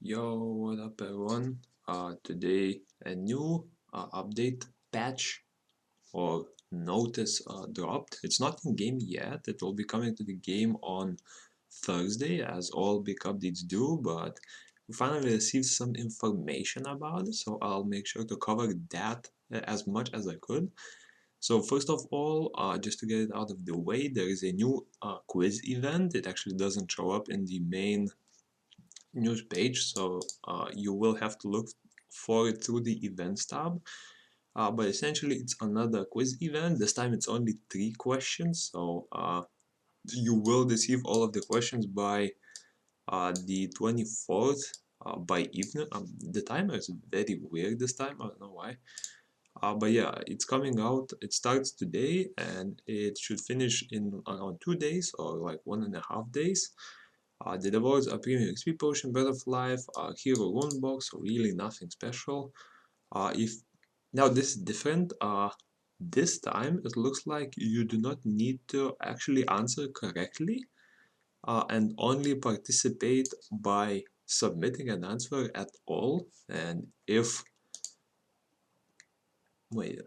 Yo, what up everyone? Today a new update patch or notice dropped. It's not in game yet. It will be coming to the game on Thursday as all big updates do, but we finally received some information about it, so I'll make sure to cover that as much as I could. So first of all, just to get it out of the way, there is a new quiz event. It actually doesn't show up in the main news page, so you will have to look for it through the events tab. But essentially, it's another quiz event. This time, it's only 3 questions, so you will receive all of the questions by the 24th by evening. The timer is very weird this time. I don't know why. But yeah, it's coming out. It starts today, and it should finish in around 2 days or like 1.5 days. The rewards are premium XP potion, breath of life, hero rune box, so really nothing special. If now this is different. This time it looks like you do not need to actually answer correctly, and only participate by submitting an answer at all. And if wait,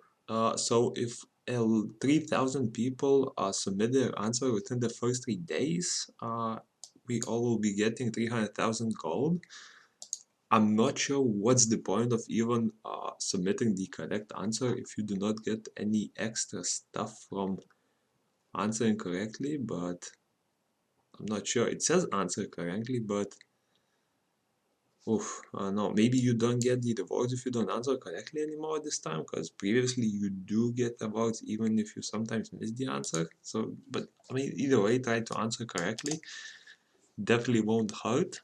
so if 3,000 people submit their answer within the first 3 days, we all will be getting 300,000 gold. I'm not sure what's the point of even submitting the correct answer if you do not get any extra stuff from answering correctly, but I'm not sure. It says answer correctly, but no, maybe you don't get the rewards if you don't answer correctly anymore this time, because previously you do get rewards even if you sometimes miss the answer. So, but I mean, either way, try to answer correctly. Definitely won't hurt.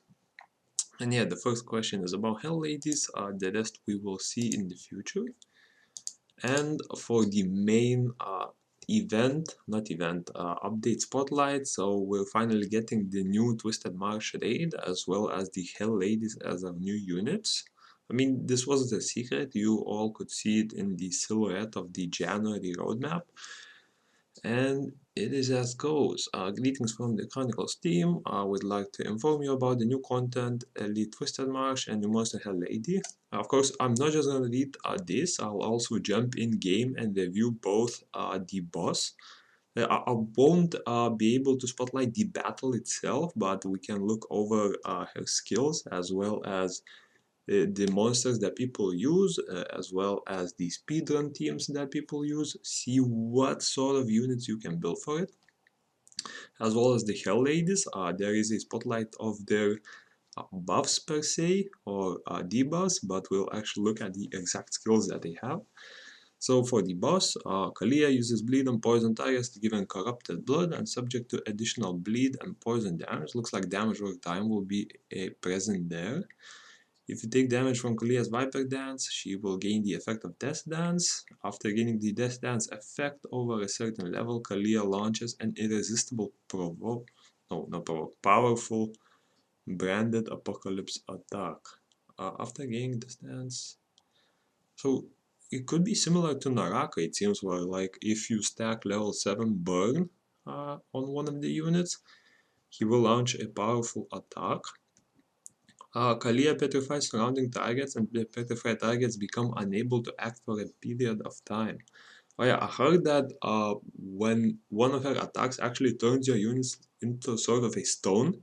And yeah, the first question is about Hell Ladies. The rest we will see in the future. And for the main update spotlight, so we're finally getting the new Twisted Marsh raid as well as the Hell Ladies as our new units. I mean, this wasn't a secret, you all could see it in the silhouette of the January roadmap. And it is as goes. Greetings from the Chronicles team. I would like to inform you about the new content, Elite Twisted Marsh and New Monster Hell Lady. Of course, I'm not just going to read this, I'll also jump in game and review both the boss. I won't be able to spotlight the battle itself, but we can look over her skills as well as the monsters that people use, as well as the speedrun teams that people use, see what sort of units you can build for it, as well as the Hell Ladies. There is a spotlight of their buffs per se, or debuffs, but we'll actually look at the exact skills that they have. So for the boss, Kalia uses bleed on poison targets to give them corrupted blood and subject to additional bleed and poison damage. Looks like damage over time will be present there. If you take damage from Kalia's Viper Dance, she will gain the effect of Death Dance. After gaining the Death Dance effect over a certain level, Kalia launches an irresistible powerful branded apocalypse attack. After gaining Death Dance, so it could be similar to Naraka, it seems, where like if you stack level 7 burn on one of the units, he will launch a powerful attack. Kalia petrifies surrounding targets, and the petrified targets become unable to act for a period of time. Oh yeah, I heard that when one of her attacks actually turns your units into sort of a stone,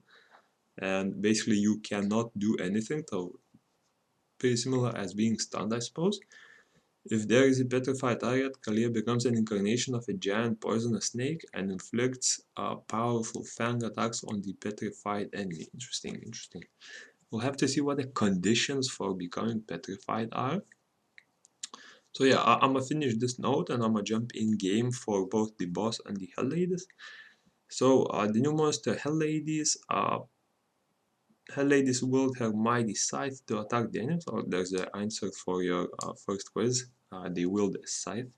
and basically you cannot do anything, so pretty similar as being stunned, I suppose. If there is a petrified target, Kalia becomes an incarnation of a giant poisonous snake and inflicts powerful fang attacks on the petrified enemy. Interesting, interesting. We'll have to see what the conditions for becoming petrified are. So yeah, I'm gonna finish this note and I'm gonna jump in game for both the boss and the Hell Ladies. So the new monster Hell Ladies wield her mighty scythe to attack the enemies. So there's the answer for your first quiz. They wield a scythe.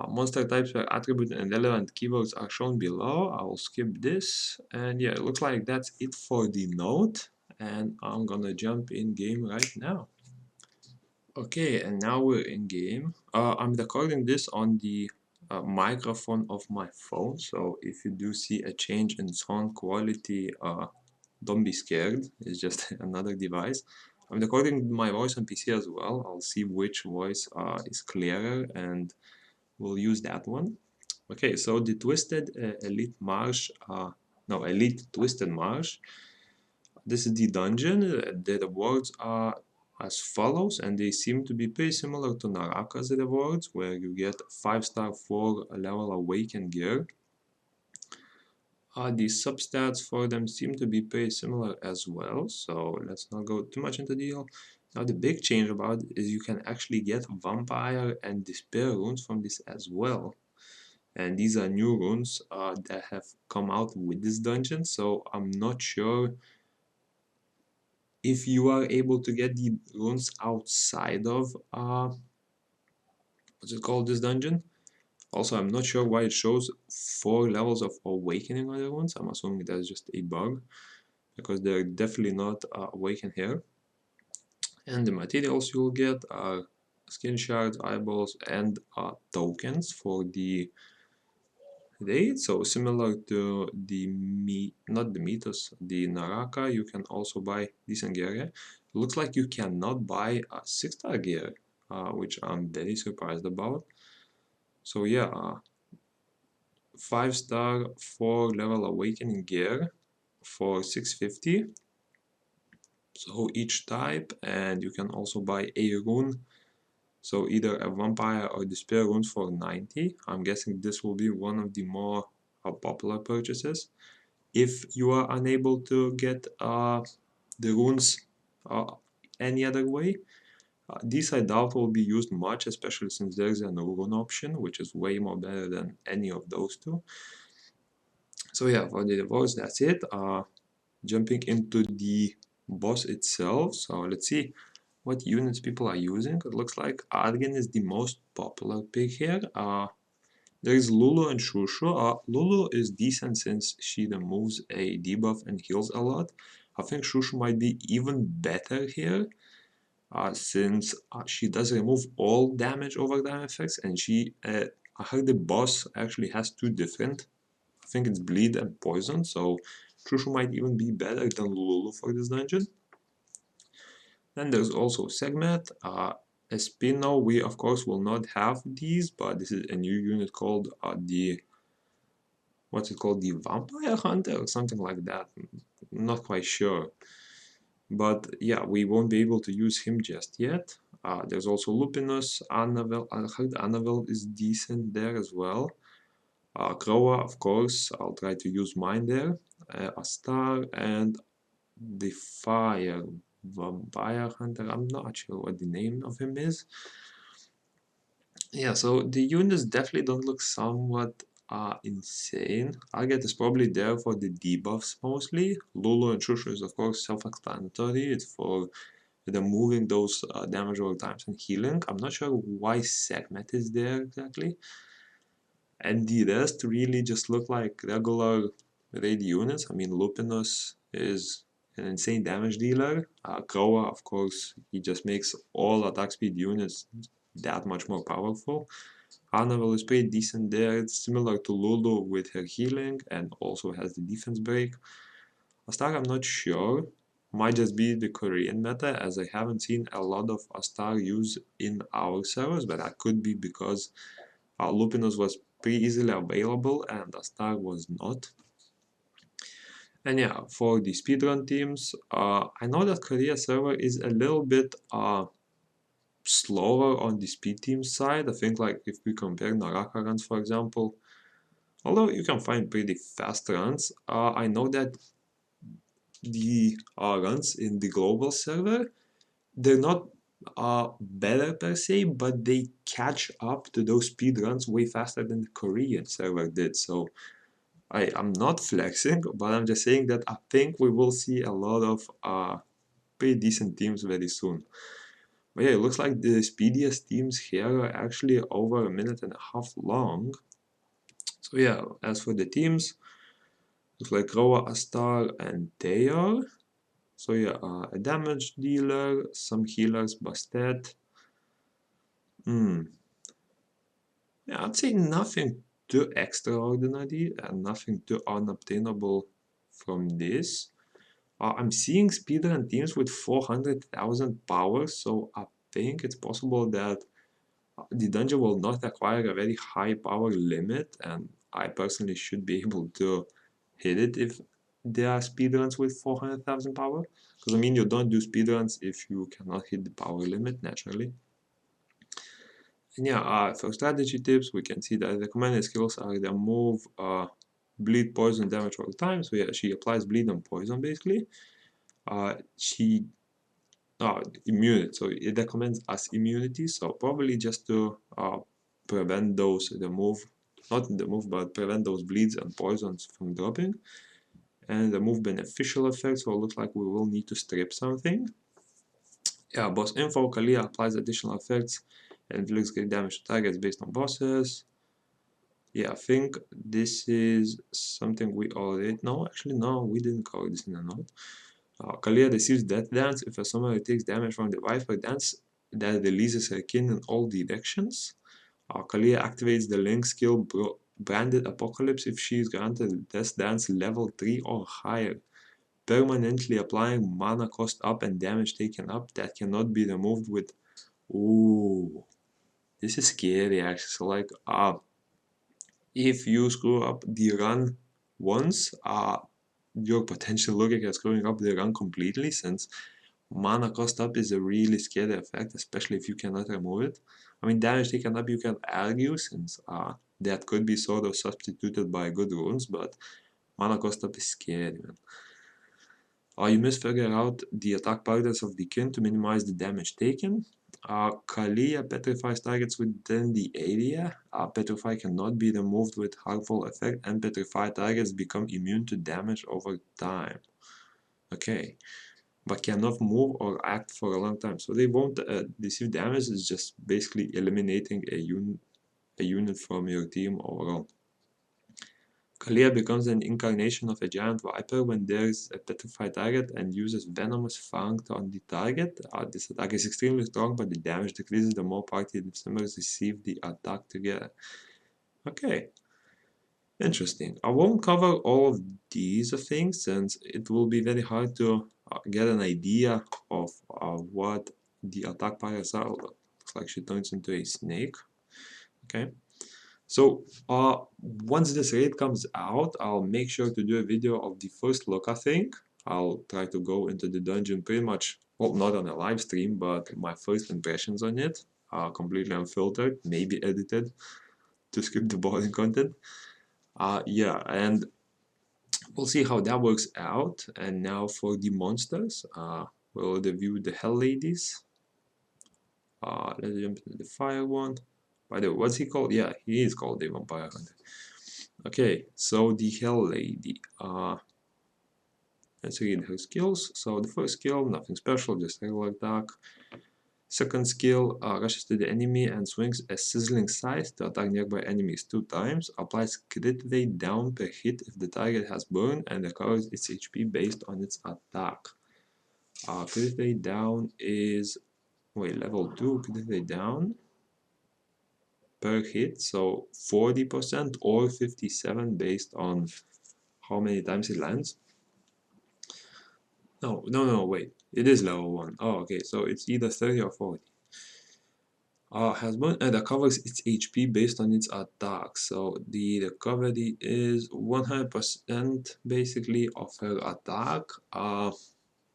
Monster types where attribute and relevant keywords are shown below. I will skip this. And yeah, it looks like that's it for the note. And I'm gonna jump in game right now. Okay, and now we're in game. I'm recording this on the microphone of my phone, so if you do see a change in sound quality, don't be scared, it's just another device. I'm recording my voice on PC as well. I'll see which voice is clearer and we'll use that one. Okay, so the Twisted Elite Marsh, no, Elite Twisted Marsh. This is the dungeon. The rewards are as follows, and they seem to be pretty similar to Naraka's rewards, where you get 5-star 4 level awakened gear. The substats for them seem to be pretty similar as well, so let's not go too much into detail. Now the big change about it is you can actually get Vampire and Despair runes from this as well. And these are new runes that have come out with this dungeon, so I'm not sure if you are able to get the runes outside of what's it called, this dungeon. Also, I'm not sure why it shows 4 levels of awakening on the runes. I'm assuming that's just a bug, because they're definitely not awakened here. And the materials you'll get are skin shards, eyeballs, and tokens for the raid. So similar to the not the Mythos, the Naraka, you can also buy decent gear. It looks like you cannot buy a 6-star gear, which I'm very surprised about. So yeah, 5-star 4 level awakening gear for 650. So each type, and you can also buy a rune. So either a vampire or despair runes for 90. I'm guessing this will be one of the more popular purchases. If you are unable to get the runes any other way, these I doubt will be used much, especially since there's an rune option, which is way more better than any of those two. So yeah, for the rewards, that's it. Jumping into the boss itself, so let's see what units people are using. It looks like Argen is the most popular pick here. There is Lulu and Shushu. Lulu is decent since she removes a debuff and heals a lot. I think Shushu might be even better here, since she does remove all damage over time effects, and I heard the boss actually has 2 different. I think it's bleed and poison, so Shushu might even be better than Lulu for this dungeon. Then there's also Segment. Espino, we of course will not have these, but this is a new unit called what's it called, the Vampire Hunter or something like that. I'm not quite sure. But yeah, we won't be able to use him just yet. There's also Lupinus, Annabelle. I heard Annabelle is decent there as well. Kroa, of course, I'll try to use mine there. Astar and the Fire Vampire Hunter. I'm not sure what the name of him is. Yeah, so the units definitely don't look somewhat insane. Arget is probably there for the debuffs mostly. Lulu and Shushu is of course self-explanatory. It's for removing those damage over times and healing. I'm not sure why Segment is there exactly. And the rest really just look like regular raid units. I mean, Lupinus is an insane damage dealer. Kroa, of course, he just makes all attack speed units that much more powerful. Annabelle is pretty decent there. It's similar to Lulu with her healing and also has the defense break. Astar, I'm not sure. Might just be the Korean meta, as I haven't seen a lot of Astar use in our servers, but that could be because Lupinus was pretty easily available and Astar was not. And yeah, for the speedrun teams, I know that Korea server is a little bit slower on the speed team side. I think like if we compare Naraka runs, for example, although you can find pretty fast runs, I know that the runs in the global server, they're not better per se, but they catch up to those speed runs way faster than the Korean server did. So I'm not flexing, but I'm just saying that I think we will see a lot of pretty decent teams very soon. But yeah, it looks like the speediest teams here are actually over a minute and a half long. So yeah, as for the teams, looks like Roa, Astar, and Teor. So yeah, a damage dealer, some healers, Bastet. Yeah, I'd say nothing too extraordinary and nothing too unobtainable from this. I'm seeing speedrun teams with 400,000 power, so I think it's possible that the dungeon will not require a very high power limit, and I personally should be able to hit it if there are speedruns with 400,000 power. Because I mean, you don't do speedruns if you cannot hit the power limit naturally. And yeah, for strategy tips, we can see that the recommended skills are the move, bleed, poison, damage all the time. So yeah, she applies bleed and poison basically. She immunity. So it recommends us immunity. So probably just to prevent those not remove, but prevent those bleeds and poisons from dropping. And remove beneficial effects. So it looks like we will need to strip something. Yeah, boss info. Kalia applies additional effects and inflicts great damage to targets based on bosses. Yeah, I think this is something we already know. Actually, no, we didn't cover this in a note. Kalia receives Death Dance if a summoner takes damage from the Viper Dance that releases her kin in all directions. Kalia activates the Link skill Branded Apocalypse if she is granted Death Dance level 3 or higher, permanently applying mana cost up and damage taken up that cannot be removed with. Ooh, this is scary actually. So, like, if you screw up the run once, you're potentially looking at screwing up the run completely, since mana cost up is a really scary effect, especially if you cannot remove it. I mean, damage taken up you can argue, since that could be sort of substituted by good runes, but mana cost up is scary, man. You must figure out the attack patterns of the kin to minimize the damage taken. Kalia petrifies targets within the area. Petrify cannot be removed with harmful effect, and petrified targets become immune to damage over time. Okay, but cannot move or act for a long time, so they won't receive damage. It's just basically eliminating a unit from your team overall. Kalia becomes an incarnation of a giant viper when there is a petrified target and uses venomous fang on the target. This attack is extremely strong, but the damage decreases the more party members receive the attack together. Okay, interesting. I won't cover all of these things since it will be very hard to get an idea of what the attack patterns are. Looks like she turns into a snake. Okay. So once this raid comes out, I'll make sure to do a video of the first look, I think. I'll try to go into the dungeon pretty much, well, not on a live stream, but my first impressions on it, completely unfiltered, maybe edited to skip the boring content. Yeah, and we'll see how that works out. And now for the monsters, we'll review the Hell Ladies. Let's jump into the fire one. By the way, what's he called? Yeah, he is called the Vampire Hunter. Okay, so the Hell Lady. Let's read her skills. So the first skill, nothing special, just regular attack. Second skill, rushes to the enemy and swings a sizzling scythe to attack nearby enemies 2 times. Applies crit rate down per hit if the target has burn and recovers its HP based on its attack. Crit rate down is, wait, level 2, crit rate down per hit, so 40% or 57 based on how many times it lands. No, wait. It is level 1. Oh, okay, so it's either 30 or 40. Has one and recovers its HP based on its attack. So the recovery is 100% basically of her attack.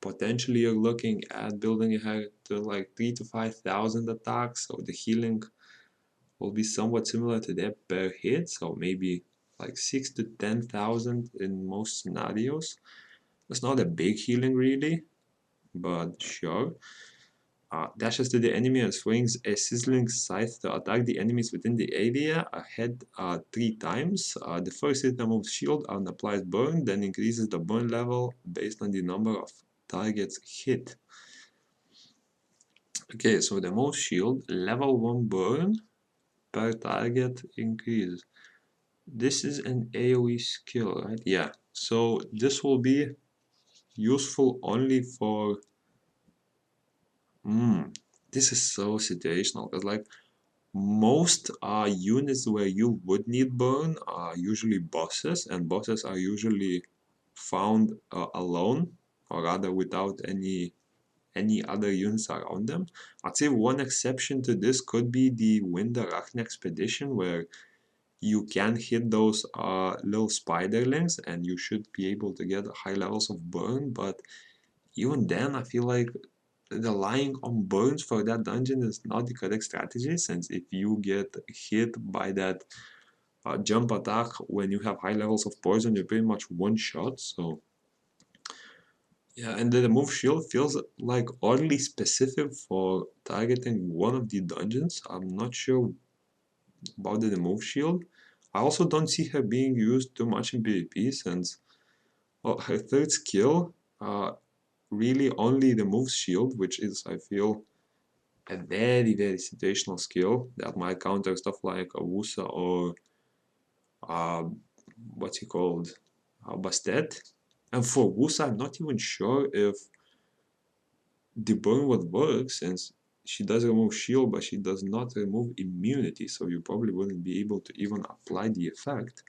Potentially you're looking at building her to like 3 to 5,000 attacks. So the healing will be somewhat similar to that per hit. So maybe like 6 to 10,000 in most scenarios. It's not a big healing really, but sure. Dashes to the enemy and swings a sizzling scythe to attack the enemies within the area ahead 3 times. The first hit removes shield and applies burn, then increases the burn level based on the number of targets hit. Okay, so the most shield, level 1 burn per target increase. This is an AoE skill, right? Yeah, so this will be useful only for this is so situational, because like most units where you would need burn are usually bosses, and bosses are usually found alone or rather without any other units around them. I'd say one exception to this could be the Wind Arachne Expedition, where you can hit those little spiderlings and you should be able to get high levels of burn, but even then I feel like relying on burns for that dungeon is not the correct strategy, since if you get hit by that jump attack when you have high levels of poison, you're pretty much one shot. So yeah, and the remove shield feels like oddly specific for targeting one of the dungeons. I'm not sure about the remove shield. I also don't see her being used too much in PvP, since well, her third skill really only removes shield, which is, I feel, a very, very situational skill that might counter stuff like a Wusa or uh, what's he called? Bastet. And for Wusa, I'm not even sure if the burn would work, since she does remove shield, but she does not remove immunity, so you probably wouldn't be able to even apply the effect.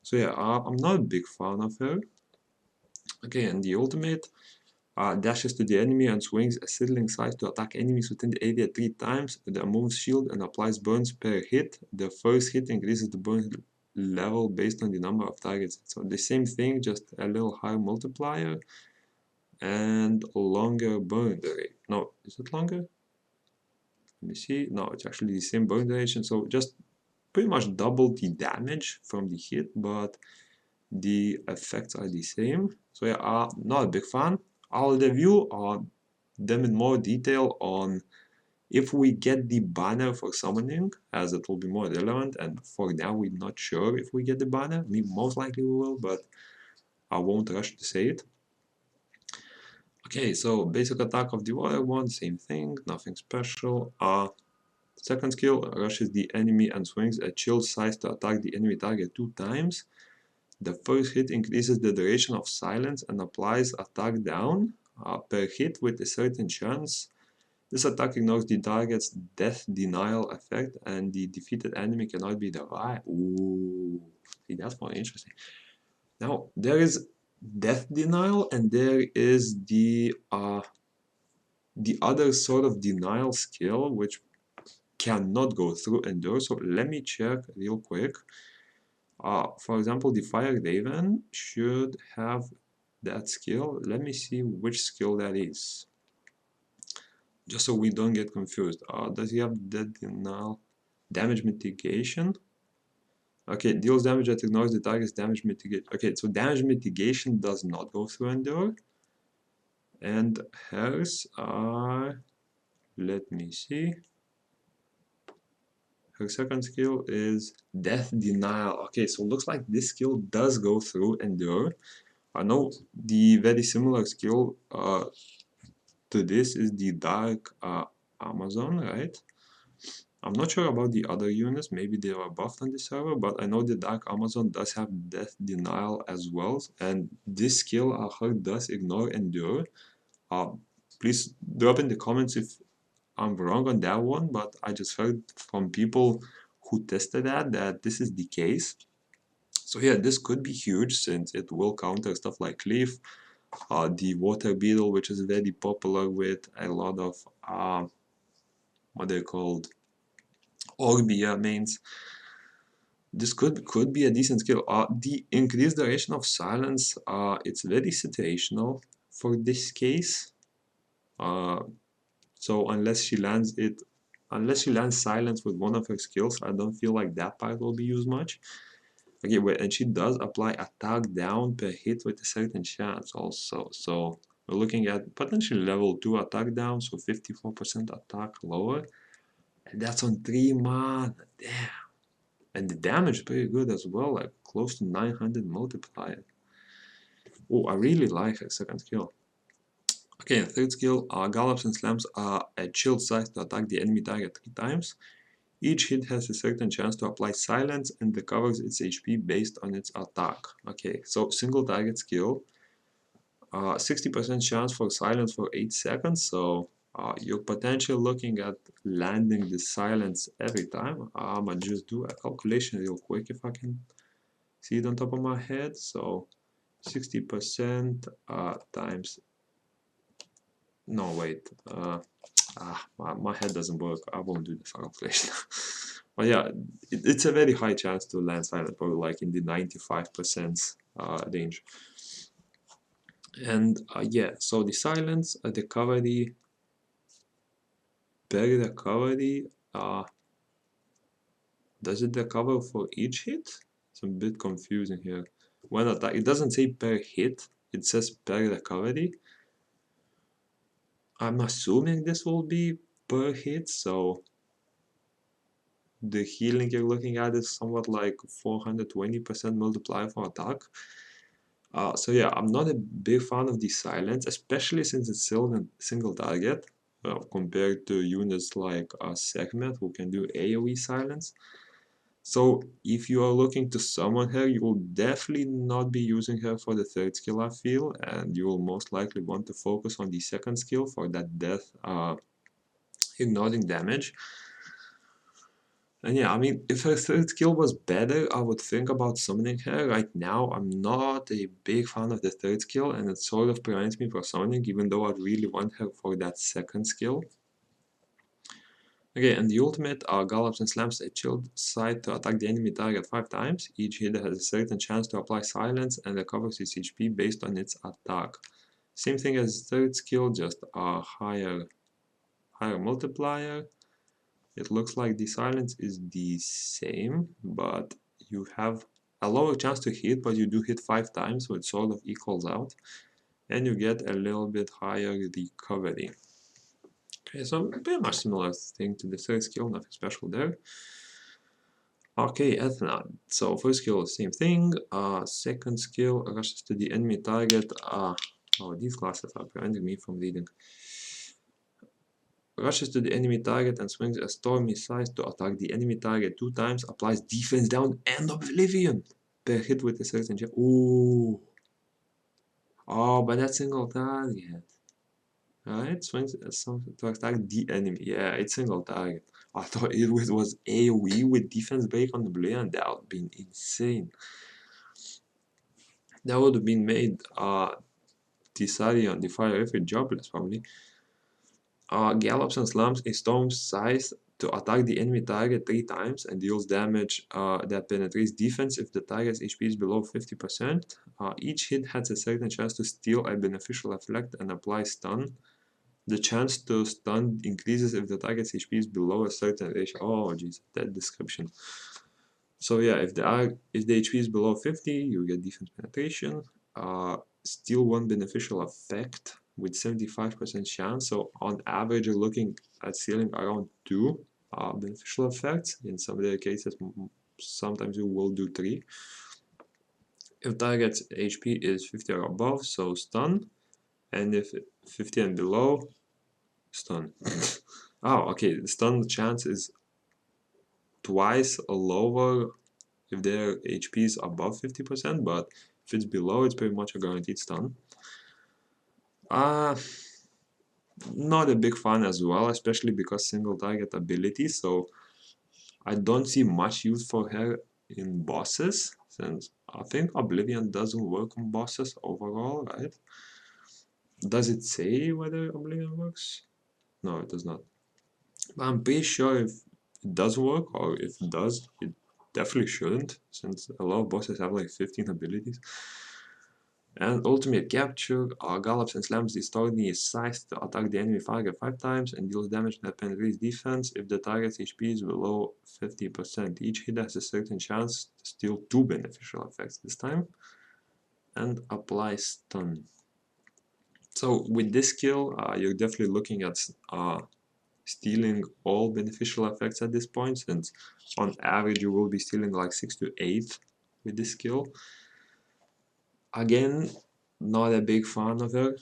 So yeah, I'm not a big fan of her. Okay, and the ultimate dashes to the enemy and swings a sizzling scythe to attack enemies within the area 3 times. It removes shield and applies burns per hit. The first hit increases the burn level based on the number of targets. So the same thing, just a little higher multiplier and a longer burn rate. No, is it longer? Let me see. No, it's actually the same burn duration. So just pretty much double the damage from the hit, but the effects are the same. So yeah, not a big fan. I'll review them in more detail on if we get the banner for summoning, as it will be more relevant, and for now we're not sure if we get the banner. Most likely we will, but I won't rush to say it. Okay, so basic attack of the water one, same thing, nothing special. Second skill rushes the enemy and swings a chill scythe to attack the enemy target 2 times. The first hit increases the duration of silence and applies attack down per hit with a certain chance. This attack ignores the target's death denial effect, and the defeated enemy cannot be revived. Ooh, see, that's more interesting. Now, there is death denial, and there is the other sort of denial skill, which cannot go through endure. So let me check real quick. For example, the Fire Raven should have that skill. Let me see which skill that is, just so we don't get confused. Does he have death denial? Damage mitigation? Okay, deals damage that ignores the target's damage mitigation. Okay, so damage mitigation does not go through endure. And hers are, let me see. Her second skill is Death Denial. Okay, so looks like this skill does go through Endure. I know the very similar skill to this is the Dark Amazon, right? I'm not sure about the other units, maybe they are buffed on the server, but I know the Dark Amazon does have Death Denial as well, and this skill I heard does ignore Endure. Please drop in the comments if I'm wrong on that one, but I just heard from people who tested that this is the case. So yeah, this could be huge since it will counter stuff like Cliff, the Water Beetle, which is very popular with a lot of what they're called Orbia mains. This could be a decent skill. The increased duration of silence, it's very situational for this case. So unless she lands silence with one of her skills, I don't feel like that part will be used much. Okay, wait, and she does apply attack down per hit with a certain chance also. So we're looking at potentially level 2 attack down, so 54% attack lower. And that's on 3 mana. Damn. And the damage is pretty good as well, like close to 900 multiplier. Oh, I really like her second skill. Okay, third skill, gallops and slams are a chilled scythe to attack the enemy target 3 times. Each hit has a certain chance to apply silence and recovers its HP based on its attack. Okay, so single target skill, 60% chance for silence for 8 seconds, so you're potentially looking at landing the silence every time. I'ma just do a calculation real quick if I can see it on top of my head. So 60% times. No, wait. My head doesn't work. I won't do the calculation. But yeah, it's a very high chance to land silent, probably like in the 95% range. And yeah, so the silence, the recovery, per recovery, does it recover for each hit? It's a bit confusing here. When attack, it doesn't say per hit, it says per recovery. I'm assuming this will be per hit, so the healing you're looking at is somewhat like 420% multiplier for attack. So yeah, I'm not a big fan of the silence, especially since it's still a single target, compared to units like Segment who can do AoE silence. So if you are looking to summon her, you will definitely not be using her for the third skill, I feel, and you will most likely want to focus on the second skill for that death ignoring damage. And yeah, I mean, if her third skill was better, I would think about summoning her. Right now, I'm not a big fan of the third skill, and it sort of prevents me from summoning, even though I really want her for that second skill. Okay, and the ultimate gallops and slams a shield side to attack the enemy target 5 times. Each hit has a certain chance to apply silence and recovers its HP based on its attack. Same thing as third skill, just a higher multiplier. It looks like the silence is the same, but you have a lower chance to hit, but you do hit 5 times, so it sort of equals out. And you get a little bit higher recovery. Okay, so pretty much similar thing to the third skill, nothing special there. Okay, Ethna. So first skill, same thing. Second skill, rushes to the enemy target. Oh, these glasses are preventing me from reading. Rushes to the enemy target and swings a stormy size to attack the enemy target 2 times, applies defense down and oblivion per hit with a certain check. Ooh. Oh, but that's single target. Right? Swings to attack the enemy. Yeah, it's single target. I thought it was AoE with defense break on oblivion. That would have been insane. That would have been made Tisari on the fire refuge jobless probably. Gallops and slams a storm size to attack the enemy target 3 times and deals damage that penetrates defense if the target's HP is below 50%. Each hit has a certain chance to steal a beneficial effect and apply stun. The chance to stun increases if the target's HP is below a certain ratio. Oh jeez, that description. So yeah, if the HP is below 50, you get defense penetration. Steal 1 beneficial effect with 75% chance. So on average, you're looking at stealing around 2 beneficial effects. In some other cases, sometimes you will do 3. If target's HP is 50 or above, so stun. And if 50 and below, stun. Oh, okay, the stun chance is twice lower if their HP is above 50%, but if it's below, it's pretty much a guaranteed stun. Not a big fan as well, especially because single target ability, so I don't see much use for her in bosses, since I think Oblivion doesn't work on bosses overall, right? Does it say whether Oblivion works? No, it does not. But I'm pretty sure if it does work, or if it does, it definitely shouldn't, since a lot of bosses have like 15 abilities. And ultimate capture, gallops and slams the extraordinary size to attack the enemy target 5 times and deals damage that penetrates defense if the target's HP is below 50%. Each hit has a certain chance to steal 2 beneficial effects this time and apply stun. So with this skill, you're definitely looking at stealing all beneficial effects at this point, since on average you will be stealing like 6 to 8 with this skill. Again, not a big fan of her.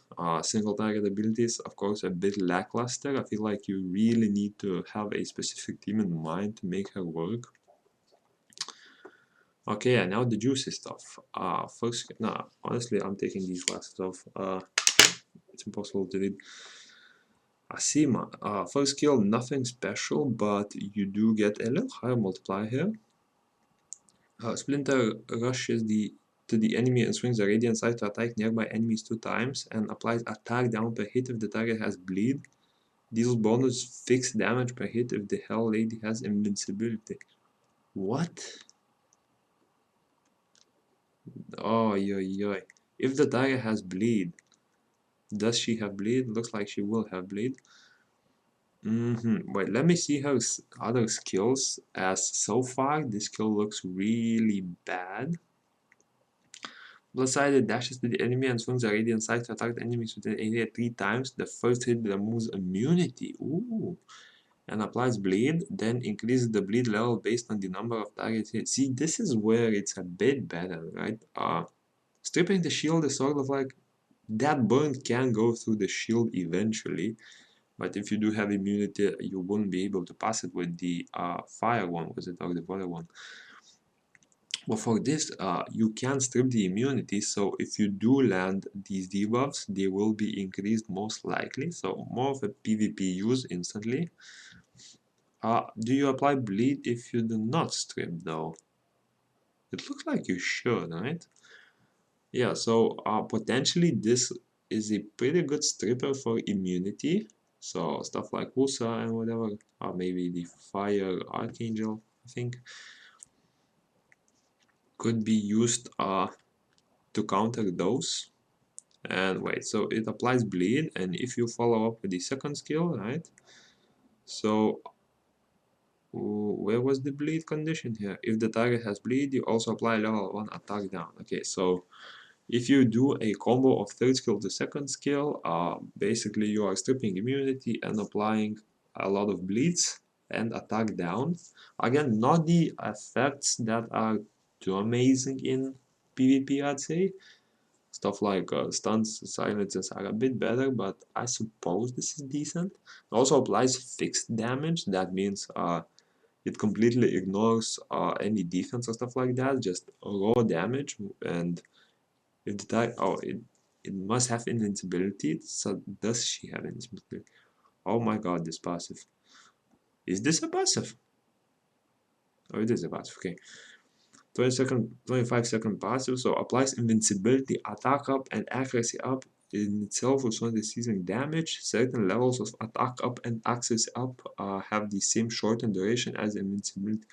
Single target abilities, of course, a bit lackluster. I feel like you really need to have a specific team in mind to make her work. Okay, and now the juicy stuff. First, no, honestly, I'm taking these glasses off. It's impossible to read. Asima, first skill, nothing special, but you do get a little higher multiplier here. Splinter rushes the to the enemy and swings the radiant sight to attack nearby enemies 2 times and applies attack down per hit if the target has bleed. Deals bonus fixed damage per hit if the Hell Lady has invincibility. What? Oh, yoy. If the target has bleed, does she have bleed? Looks like she will have bleed. Wait, let me see her other skills. As so far, this skill looks really bad. Plus side, it dashes to the enemy and swings a radiant sight to attack the enemies within the area 3 times. The first hit removes immunity. Ooh. And applies bleed, then increases the bleed level based on the number of targets hit. See, this is where it's a bit better, right? Stripping the shield is sort of like that burn can go through the shield eventually, but if you do have immunity, you won't be able to pass it with the fire one, was it, or the water one? Well, for this, you can strip the immunity, so if you do land these debuffs, they will be increased most likely, so more of a PvP use instantly. Do you apply bleed if you do not strip though? It looks like you should, right? Yeah, so potentially this is a pretty good stripper for immunity. So stuff like Wusa and whatever, or maybe the Fire Archangel, I think, could be used to counter those. And wait, so it applies bleed, and if you follow up with the second skill, right? So where was the bleed condition here? If the target has bleed, you also apply level 1 attack down. Okay, so if you do a combo of third skill to second skill, basically you are stripping immunity and applying a lot of bleeds and attack down. Again, not the effects that are too amazing in PvP, I'd say. Stuff like stuns, silences are a bit better, but I suppose this is decent. It also applies fixed damage. That means it completely ignores any defense or stuff like that, just raw damage. And if the type, it must have invincibility. So does she have invincibility? Oh my god, this passive. Is this a passive? Oh, it is a passive. Okay. 25-second passive. So applies invincibility, attack up, and accuracy up in itself with one seasoning damage. Certain levels of attack up and accuracy up have the same shortened duration as invincibility.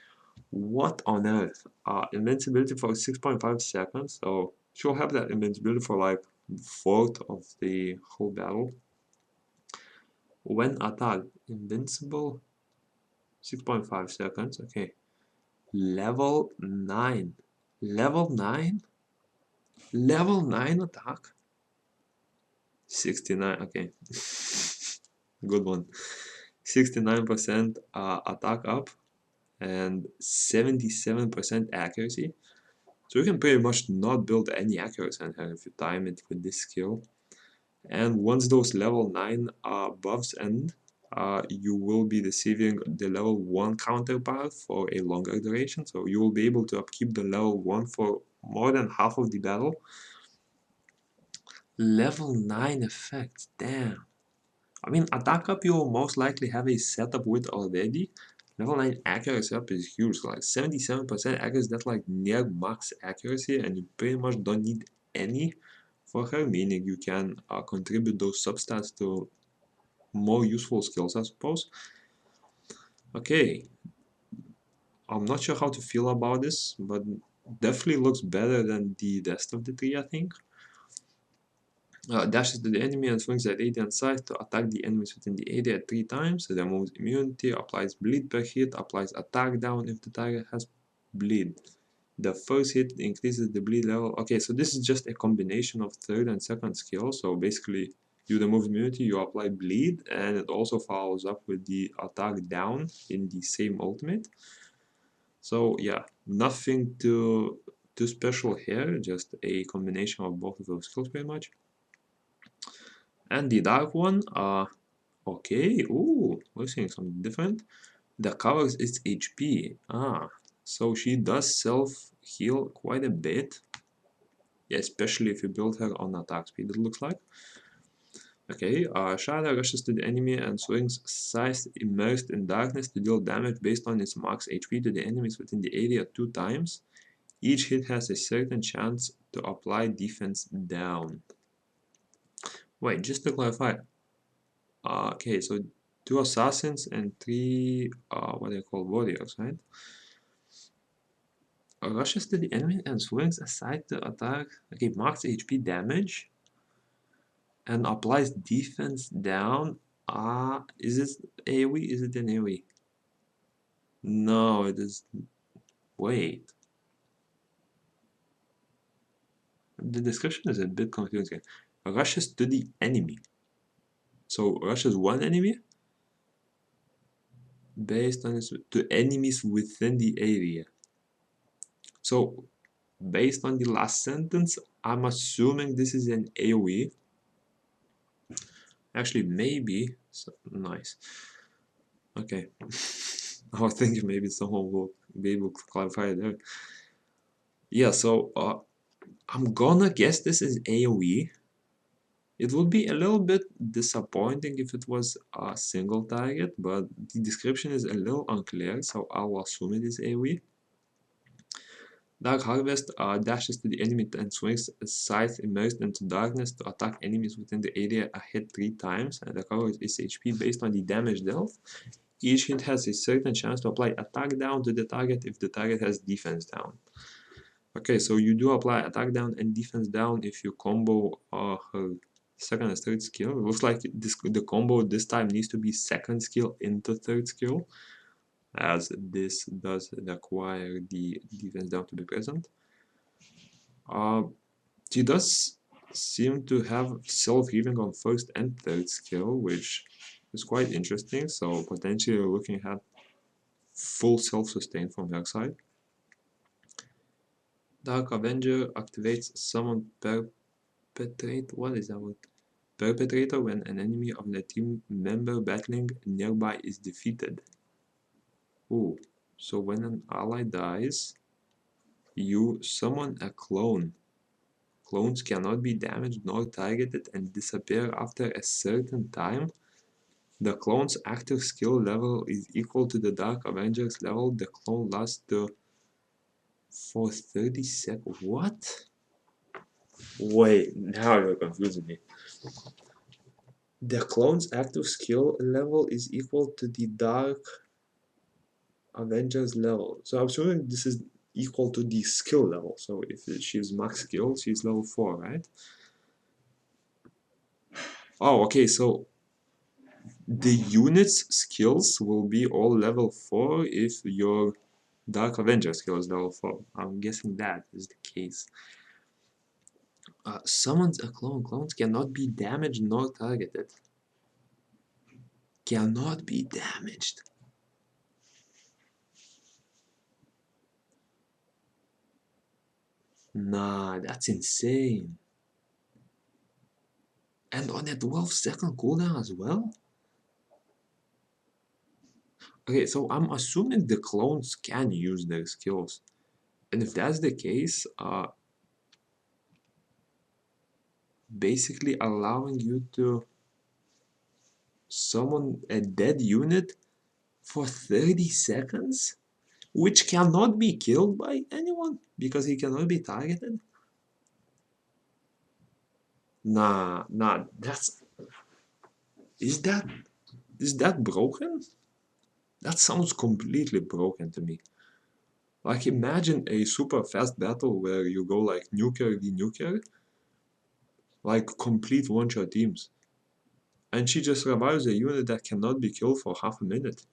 What on earth? Invincibility for 6.5 seconds. So she'll have that invincibility for like fourth of the whole battle. When attacked, invincible 6.5 seconds. Okay. Level 9. Level 9? Level 9 attack? 69. Okay. Good one. 69% attack up and 77% accuracy. So you can pretty much not build any accuracy on her if you time it with this skill. And once those level 9 buffs end, you will be receiving the level 1 counterpart for a longer duration. So you will be able to upkeep the level 1 for more than half of the battle. Level 9 effect, damn. I mean, attack up you will most likely have a setup with already. Level 9 accuracy up is huge, like 77% accuracy, that's like near max accuracy, and you pretty much don't need any for her, meaning you can contribute those substats to more useful skills, I suppose. Okay, I'm not sure how to feel about this, but definitely looks better than the rest of the three, I think. Dashes to the enemy and swings at radiant sight to attack the enemies within the area 3 times, removes immunity, applies bleed per hit, applies attack down if the target has bleed. The first hit increases the bleed level. Okay, so this is just a combination of third and second skill. So basically, you remove immunity, you apply bleed, and it also follows up with the attack down in the same ultimate. So yeah, nothing too special here, just a combination of both of those skills pretty much. And the dark one, okay, ooh, we're seeing something different. The covers its HP. So she does self-heal quite a bit. Yeah, especially if you build her on attack speed, it looks like. Okay, Shada rushes to the enemy and swings Scythe immersed in darkness to deal damage based on its max HP to the enemies within the area 2 times. Each hit has a certain chance to apply defense down. Wait, just to clarify. Okay, so 2 assassins and 3 what they call warriors, right? Rushes to the enemy and swings aside to attack. Okay, marks HP damage and applies defense down. Is this AoE? Is it an AoE? No, it is. Wait. The description is a bit confusing. Rushes to the enemy. So rushes one enemy based on to enemies within the area. So based on the last sentence, I'm assuming this is an AoE. Actually, maybe. So, nice. Okay. I was thinking maybe someone will be able to clarify there. Yeah, so I'm gonna guess this is AoE. It would be a little bit disappointing if it was a single target, but the description is a little unclear, so I'll assume it is AoE. Dark Harvest dashes to the enemy and swings a scythe immersed into darkness to attack enemies within the area a hit 3 times, and the cover is HP based on the damage dealt. Each hit has a certain chance to apply attack down to the target if the target has defense down. Okay, so you do apply attack down and defense down if you combo her second and third skill. It looks like the combo this time needs to be second skill into third skill, as this does require the defense down to be present. She does seem to have self-healing on first and third skill, which is quite interesting, so potentially we're looking at full self-sustain from her side. Dark Avenger activates Summon Perpetrate. What is that word? Perpetrator when an enemy of the team member battling nearby is defeated. Ooh, so when an ally dies, you summon a clone. Clones cannot be damaged nor targeted and disappear after a certain time. The clone's active skill level is equal to the Dark Avenger's level. The clone lasts for 30 seconds. What? Wait, now you're confusing me. The clone's active skill level is equal to the Dark Avenger's level. So I'm assuming this is equal to the skill level. So if she's max skill, she's level 4, right? Oh, okay, so the unit's skills will be all level 4 if your Dark Avenger skill is level 4. I'm guessing that is the case. Summons a clone. Clones cannot be damaged nor targeted. Cannot be damaged. Nah, that's insane. And on a 12-second cooldown as well? Okay, so I'm assuming the clones can use their skills. And if that's the case, basically allowing you to summon a dead unit for 30 seconds, which cannot be killed by anyone because he cannot be targeted. Nah, that's... Is that broken? That sounds completely broken to me. Like, imagine a super fast battle where you go like nuker v nuker, like complete one-shot teams. And she just revives a unit that cannot be killed for half a minute.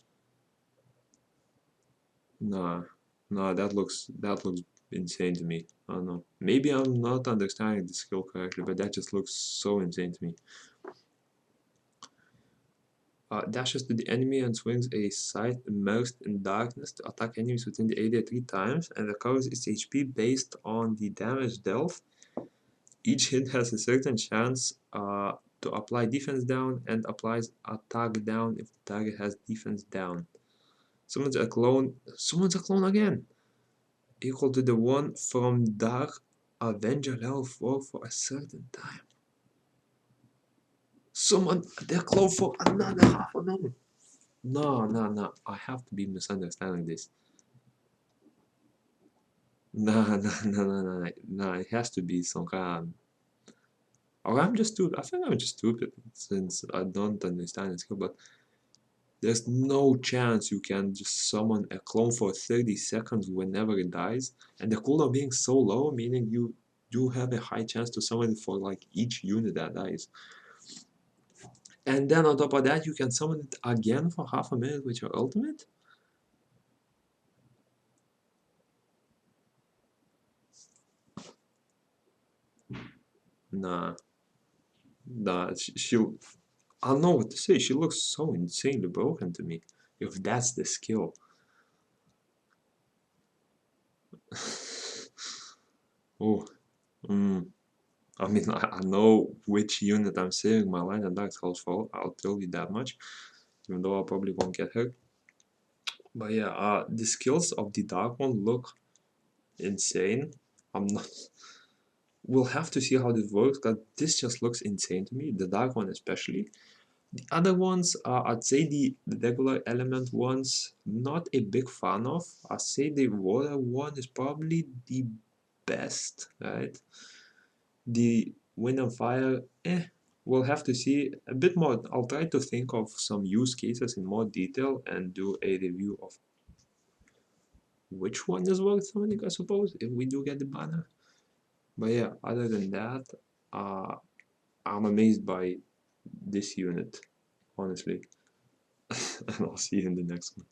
Nah, that looks insane to me. I don't know. Maybe I'm not understanding the skill correctly, but that just looks so insane to me. Dashes to the enemy and swings a scythe immersed in darkness to attack enemies within the area 3 times, and recovers its HP based on the damage dealt. Each hit has a certain chance to apply defense down and applies attack down if the target has defense down. Summons a clone again, equal to the one from Dark Avenger level 4 for a certain time. Summon the clone for another half an hour. No, I have to be misunderstanding this. Nah, nah, nah, nah, nah, nah. It has to be some kind. Or I'm just stupid. I think I'm just stupid since I don't understand this skill. But there's no chance you can just summon a clone for 30 seconds whenever it dies, and the cooldown being so low, meaning you do have a high chance to summon it for like each unit that dies. And then on top of that, you can summon it again for half a minute with your ultimate? Nah, nah, I don't know what to say. She looks so insanely broken to me. If that's the skill. Oh, mm. I mean, I know which unit I'm saving my line and Dark Souls for. I'll tell you that much. Even though I probably won't get hurt. But yeah, the skills of the Dark One look insane. I'm not. We'll have to see how this works, because this just looks insane to me. The Dark One especially. The other ones, I'd say the regular element ones, not a big fan of. I'd say the water one is probably the best, right? The wind and fire, we'll have to see a bit more. I'll try to think of some use cases in more detail and do a review of which one is worth summoning, I suppose, if we do get the banner. But yeah, other than that, uh, I'm amazed by this unit, honestly. And I'll see you in the next one.